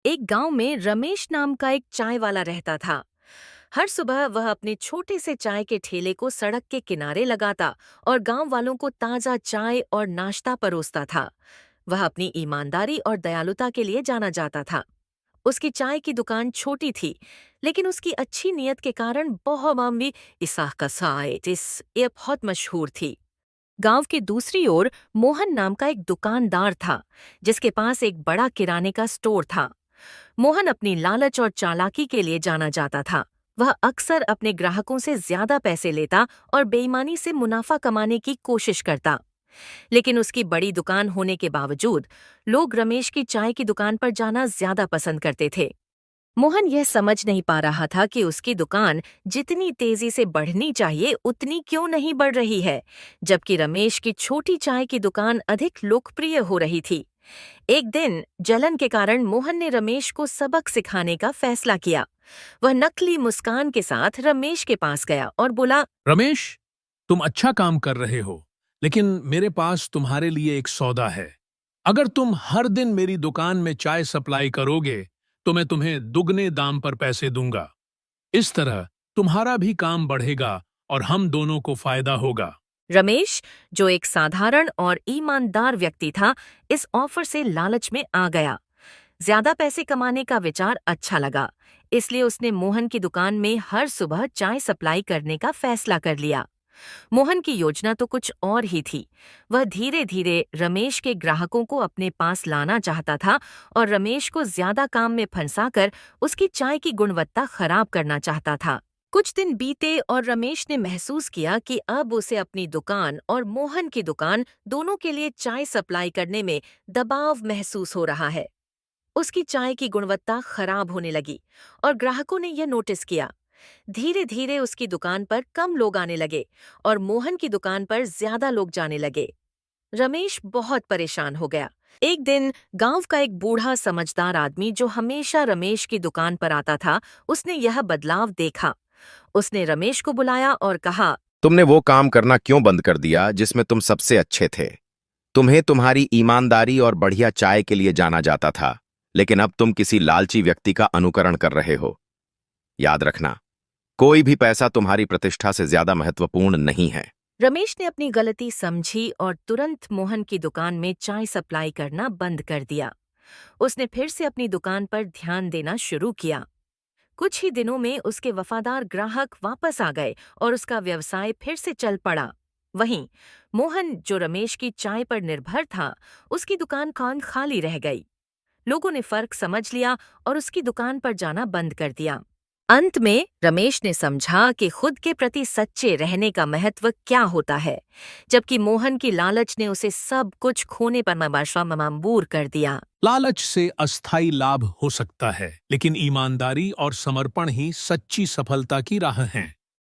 एक गांव में रमेश नाम का एक चाय वाला रहता था। हर सुबह वह अपने छोटे से चाय के ठेले को सड़क के किनारे लगाता और गांव वालों को ताजा चाय और नाश्ता परोसता था। वह अपनी ईमानदारी और दयालुता के लिए जाना जाता था। उसकी चाय की दुकान छोटी थी, लेकिन उसकी अच्छी नीयत के कारण बहुमामवी इसाह कसाइटिस ये बहुत मशहूर थी। गांव के दूसरी ओर मोहन नाम का एक दुकानदार था, जिसके पास एक बड़ा किराने का स्टोर था। मोहन अपनी लालच और चालाकी के लिए जाना जाता था। वह अक्सर अपने ग्राहकों से ज्यादा पैसे लेता और बेईमानी से मुनाफा कमाने की कोशिश करता। लेकिन उसकी बड़ी दुकान होने के बावजूद लोग रमेश की चाय की दुकान पर जाना ज्यादा पसंद करते थे। मोहन यह समझ नहीं पा रहा था कि उसकी दुकान जितनी तेजी से बढ़नी चाहिए उतनी क्यों नहीं बढ़ रही है, जबकि रमेश की छोटी चाय की दुकान अधिक लोकप्रिय हो रही थी। एक दिन जलन के कारण मोहन ने रमेश को सबक सिखाने का फैसला किया। वह नकली मुस्कान के साथ रमेश के पास गया और बोला, रमेश, तुम अच्छा काम कर रहे हो, लेकिन मेरे पास तुम्हारे लिए एक सौदा है। अगर तुम हर दिन मेरी दुकान में चाय सप्लाई करोगे, तो मैं तुम्हें दुगने दाम पर पैसे दूंगा। इस तरह तुम्हारा भी काम बढ़ेगा और हम दोनों को फायदा होगा। रमेश, जो एक साधारण और ईमानदार व्यक्ति था, इस ऑफर से लालच में आ गया। ज्यादा पैसे कमाने का विचार अच्छा लगा, इसलिए उसने मोहन की दुकान में हर सुबह चाय सप्लाई करने का फैसला कर लिया। मोहन की योजना तो कुछ और ही थी। वह धीरे धीरे रमेश के ग्राहकों को अपने पास लाना चाहता था और रमेश को ज्यादा काम में फंसाकर उसकी चाय की गुणवत्ता खराब करना चाहता था। कुछ दिन बीते और रमेश ने महसूस किया कि अब उसे अपनी दुकान और मोहन की दुकान दोनों के लिए चाय सप्लाई करने में दबाव महसूस हो रहा है। उसकी चाय की गुणवत्ता खराब होने लगी और ग्राहकों ने यह नोटिस किया। धीरे धीरे उसकी दुकान पर कम लोग आने लगे और मोहन की दुकान पर ज्यादा लोग जाने लगे। रमेश बहुत परेशान हो गया। एक दिन गांव का एक बूढ़ा समझदार आदमी जो हमेशा रमेश की दुकान पर आता था, उसने यह बदलाव देखा। उसने रमेश को बुलाया और कहा, तुमने वो काम करना क्यों बंद कर दिया जिसमें तुम सबसे अच्छे थे? तुम्हें तुम्हारी ईमानदारी और बढ़िया चाय के लिए जाना जाता था, लेकिन अब तुम किसी लालची व्यक्ति का अनुकरण कर रहे हो। याद रखना, कोई भी पैसा तुम्हारी प्रतिष्ठा से ज्यादा महत्वपूर्ण नहीं है। रमेश ने अपनी गलती समझी और तुरंत मोहन की दुकान में चाय सप्लाई करना बंद कर दिया। उसने फिर से अपनी दुकान पर ध्यान देना शुरू किया। कुछ ही दिनों में उसके वफादार ग्राहक वापस आ गए और उसका व्यवसाय फिर से चल पड़ा। वहीं मोहन, जो रमेश की चाय पर निर्भर था, उसकी दुकान खाली रह गई। लोगों ने फर्क समझ लिया और उसकी दुकान पर जाना बंद कर दिया। अंत में रमेश ने समझा कि खुद के प्रति सच्चे रहने का महत्व क्या होता है, जबकि मोहन की लालच ने उसे सब कुछ खोने पर मजबूर कर दिया। लालच से अस्थायी लाभ हो सकता है, लेकिन ईमानदारी और समर्पण ही सच्ची सफलता की राह हैं।